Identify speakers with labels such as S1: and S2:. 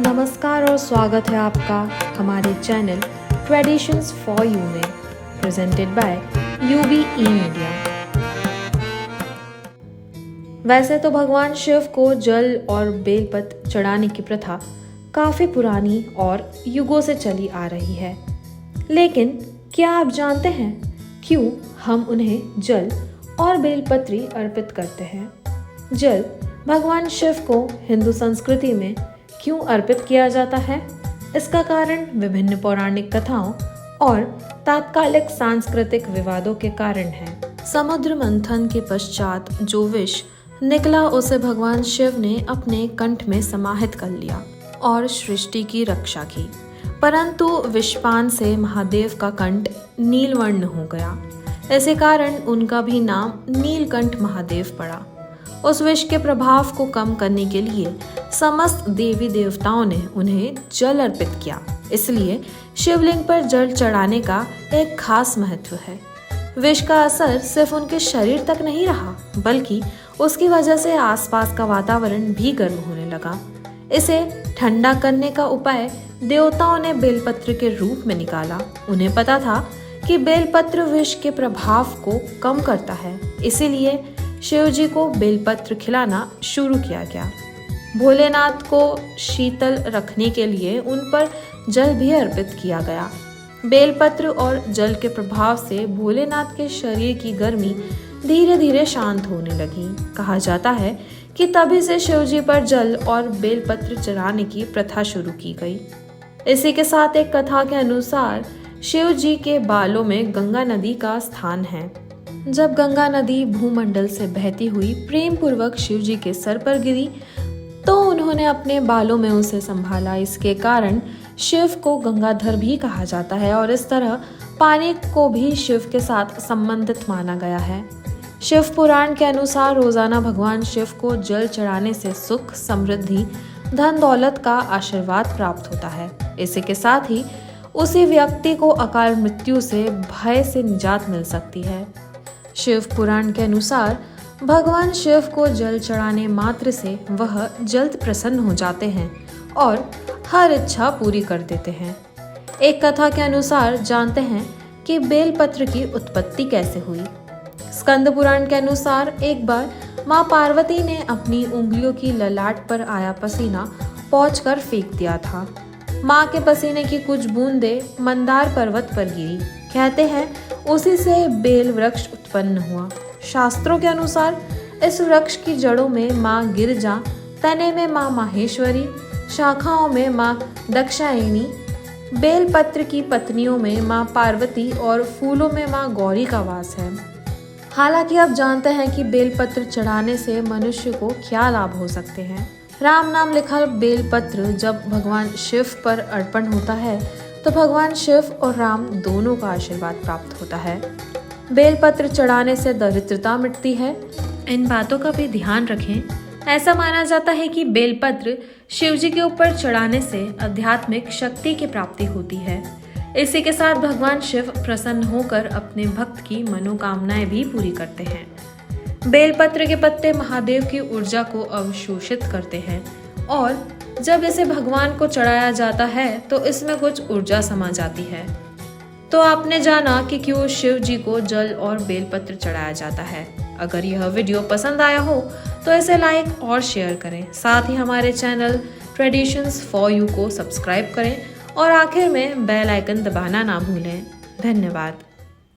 S1: नमस्कार और स्वागत है आपका हमारे चैनल ट्रेडिशंस फॉर यू में, प्रेजेंटेड बाय UBE मीडिया। वैसे तो भगवान शिव को जल और बेलपत्र चढ़ाने की प्रथा काफी पुरानी और युगों से चली आ रही है, लेकिन क्या आप जानते हैं क्यों हम उन्हें जल और बेलपत्री अर्पित करते हैं? जल भगवान शिव को हिंदू संस्कृति में क्यों अर्पित किया जाता है? इसका कारण विभिन्न पौराणिक कथाओं और तात्कालिक सांस्कृतिक विवादों के कारण है। समुद्र मंथन के पश्चात जो विष निकला उसे भगवान शिव ने अपने कंठ में समाहित कर लिया और सृष्टि की रक्षा की, परंतु विषपान से महादेव का कंठ नीलवर्ण हो गया। इसी कारण उनका भी नाम नीलकंठ महादेव पड़ा। उस विष के प्रभाव को कम करने के लिए समस्त देवी देवताओं ने उन्हें जल अर्पित किया। इसलिए शिवलिंग पर जल चढ़ाने का एक खास महत्व है। विष का असर सिर्फ उनके शरीर तक नहीं रहा, बल्कि उसकी वजह से आसपास का वातावरण भी गर्म होने लगा। इसे ठंडा करने का उपाय देवताओं ने बेलपत्र के रूप में निकाला। उन्हें पता था कि बेलपत्र विष के प्रभाव को कम करता है, इसीलिए शिव जी को बेलपत्र खिलाना शुरू किया गया। भोलेनाथ को शीतल रखने के लिए उन पर जल भी अर्पित किया गया। बेलपत्र और जल के प्रभाव से भोलेनाथ के शरीर की गर्मी धीरे धीरे शांत होने लगी। कहा जाता है कि तभी से शिव जी पर जल और बेलपत्र चढ़ाने की प्रथा शुरू की गई। इसी के साथ एक कथा के अनुसार शिव जी के बालों में गंगा नदी का स्थान है। जब गंगा नदी भूमंडल से बहती हुई प्रेम पूर्वक शिव जी के सर पर गिरी तो उन्होंने अपने बालों में उसे संभाला। इसके कारण शिव को गंगाधर भी कहा जाता है और इस तरह पानी को भी शिव के साथ संबंधित माना गया है। शिव पुराण के अनुसार रोजाना भगवान शिव को जल चढ़ाने से सुख, समृद्धि, धन दौलत का आशीर्वाद प्राप्त होता है। इसी के साथ ही उसी व्यक्ति को अकाल मृत्यु से, भय से निजात मिल सकती है। शिव पुराण के अनुसार भगवान शिव को जल चढ़ाने मात्र से वह जल्द प्रसन्न हो जाते हैं और हर इच्छा पूरी कर देते हैं। एक कथा के अनुसार जानते हैं कि बेलपत्र की उत्पत्ति कैसे हुई। स्कंद पुराण के अनुसार एक बार माँ पार्वती ने अपनी उंगलियों की ललाट पर आया पसीना पोंछकर फेंक दिया था। माँ के पसीने की कुछ बूंदें मंदार पर्वत पर गिरी। कहते हैं उसी से बेल वृक्ष उत्पन्न हुआ। शास्त्रों के अनुसार इस वृक्ष की जड़ों में माँ गिरजा, तने में माँ माहेश्वरी, शाखाओं में माँ दक्षायणी, बेलपत्र की पत्नियों में माँ पार्वती और फूलों में माँ गौरी का वास है। हालांकि आप जानते हैं कि बेलपत्र चढ़ाने से मनुष्य को क्या लाभ हो सकते हैं। राम नाम लिखा बेलपत्र जब भगवान शिव पर अर्पण होता है तो भगवान शिव और राम दोनों का आशीर्वाद प्राप्त होता है। बेलपत्र चढ़ाने से दरिद्रता मिटती है। इन बातों का भी ध्यान रखें। ऐसा माना जाता है कि बेलपत्र शिव जी के ऊपर चढ़ाने से आध्यात्मिक शक्ति की प्राप्ति होती है। इसी के साथ भगवान शिव प्रसन्न होकर अपने भक्त की मनोकामनाएं भी पूरी करते हैं। बेलपत्र के पत्ते महादेव की ऊर्जा को अवशोषित करते हैं और जब इसे भगवान को चढ़ाया जाता है तो इसमें कुछ ऊर्जा समा जाती है। तो आपने जाना कि क्यों शिव जी को जल और बेलपत्र चढ़ाया जाता है। अगर यह वीडियो पसंद आया हो तो इसे लाइक और शेयर करें। साथ ही हमारे चैनल ट्रेडिशंस फॉर यू को सब्सक्राइब करें और आखिर में बेल आइकन दबाना ना भूलें। धन्यवाद।